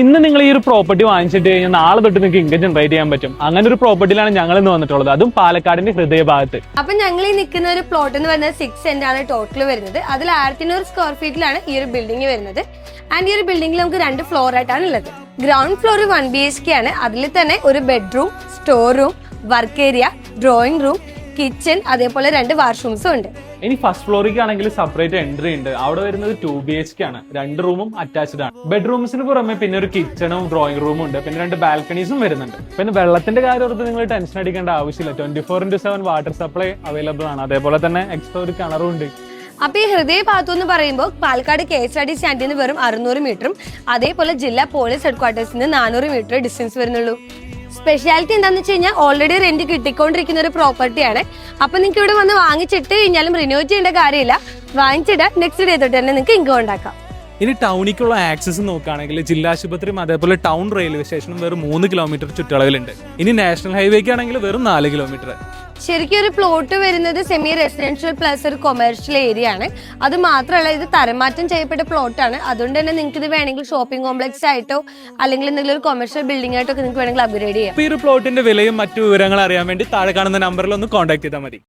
ഇന്ന് നിങ്ങൾ ഈ ഒരു പ്രോപ്പർട്ടി വാങ്ങിച്ചിട്ട് കഴിഞ്ഞാൽ നാളെ തൊട്ട് നിങ്ങൾക്ക് ഇൻകം ജനറേറ്റ് ചെയ്യാൻ പറ്റും. അങ്ങനെ ഒരു പ്രോപ്പർട്ടിയിലാണ് ഞങ്ങൾ ഇന്ന് വന്നിട്ടുള്ളത്, അതും പാലക്കാടിന്റെ ഹൃദയഭാഗത്ത്. അപ്പൊ ഞങ്ങൾ ഈ നിൽക്കുന്ന ഒരു പ്ലോട്ട് എന്ന് പറയുന്നത് 6 സെന്റ് ആണ് ടോട്ടൽ വരുന്നത്. അതിൽ 1200 സ്ക്വയർ ഫീറ്റിലാണ് ഈ ഒരു ബിൽഡിംഗ് വരുന്നത്. ആൻഡ് ഈ ഒരു ബിൽഡിംഗിൽ നമുക്ക് 2 ഫ്ലോർ ആയിട്ടാണ് ഉള്ളത്. ഗ്രൗണ്ട് ഫ്ലോർ 1 BHK ആണ്. അതിൽ തന്നെ ഒരു bedroom, store room, work area, drawing room, kitchen, അതേപോലെ 2 വാഷ്റൂംസും ഉണ്ട്. ഇനി ഫസ്റ്റ് ഫ്ലോറിലേക്ക് ആണെങ്കിൽ സെപ്പറേറ്റ് എൻട്രി ഉണ്ട്. അവിടെ വരുന്നത് 2 BHK ആണ്. 2 റൂമും അറ്റാച്ച്ഡ് ആണ്. ബെഡ്റൂംസിന് പുറമെ പിന്നെ ഒരു കിച്ചണും ഡ്രോയിങ് റൂമും ഉണ്ട്. പിന്നെ 2 ബാൽക്കണീസും വരുന്നുണ്ട്. പിന്നെ വെള്ളത്തിന്റെ കാര്യം ഓർത്ത് നിങ്ങൾ ടെൻഷൻ അടിക്കേണ്ട ആവശ്യമില്ല. 24/7 വാട്ടർ സപ്ലൈ അവൈലബിൾ ആണ്. അതേപോലെ തന്നെ എക്സ്ട്രാ ഒരു കിണറും ഉണ്ട്. അപ്പൊ ഈ ഹൃദയഭാഗത്തു എന്ന് പറയുമ്പോൾ പാലക്കാട് KSRTC സ്റ്റാൻഡിൽ നിന്ന് വെറും 600 മീറ്ററും അതേപോലെ ജില്ലാ പോലീസ് ഹെഡ്ക്വാർട്ടേഴ്സിൽ നിന്ന് 400 മീറ്റർ ഡിസ്റ്റൻസ് വരുന്നുള്ളൂ. സ്പെഷ്യാലിറ്റി എന്താണെന്ന് വെച്ച് കഴിഞ്ഞാൽ ഓൾറെഡി റെന്റ് കിട്ടിക്കൊണ്ടിരിക്കുന്ന ഒരു പ്രോപ്പർട്ടിയാണ്. അപ്പൊ നിങ്ങൾക്ക് ഇവിടെ വന്ന് വാങ്ങിച്ചിട്ട് കഴിഞ്ഞാലും റിന്യൂ ചെയ്യേണ്ട കാര്യമില്ല. വാങ്ങിച്ചിട്ട് നെക്സ്റ്റ് ഡേ തൊട്ട് തന്നെ നിങ്ങൾക്ക് ഇൻകം ഉണ്ടാക്കാം. ഇനി ടൗണിലേക്കുള്ള ആക്സസ് നോക്കുകയാണെങ്കിൽ ജില്ലാ ആശുപത്രിയും അതേപോലെ ടൗൺ റെയിൽവേ സ്റ്റേഷനും വെറും 3 കിലോമീറ്റർ ചുറ്റളവിലുണ്ട്. ഇനി നാഷണൽ ഹൈവേക്ക് ആണെങ്കിൽ വെറും 4 കിലോമീറ്റർ. ശരിക്കും ഒരു പ്ലോട്ട് വരുന്നത് സെമി റെസിഡൻഷ്യൽ പ്ലസ് ഒരു കൊമേഴ്ഷ്യൽ ഏരിയ ആണ്. അത് മാത്രമല്ല ഇത് തരംമാറ്റം ചെയ്യപ്പെട്ട പ്ലോട്ടാണ്. അതുകൊണ്ട് തന്നെ നിങ്ങൾക്ക് ഇത് വേണമെങ്കിൽ ഷോപ്പിംഗ് കോംപ്ലക്സ് ആയിട്ടോ അല്ലെങ്കിൽ എന്തെങ്കിലും ഒരു കൊമേഴ്ഷ്യൽ ബിൽഡിംഗ് ആയിട്ടോ നിങ്ങൾക്ക് വേണമെങ്കിൽ അപ്ഗ്രേഡ് ചെയ്യാം. ഈ ഒരു പ്ലോട്ടിന്റെ വിലയും മറ്റു വിവരങ്ങൾ അറിയാൻ വേണ്ടി താഴെ കാണുന്ന നമ്പറിൽ ഒന്ന് കോൺടാക്ട് ചെയ്താൽ മതി.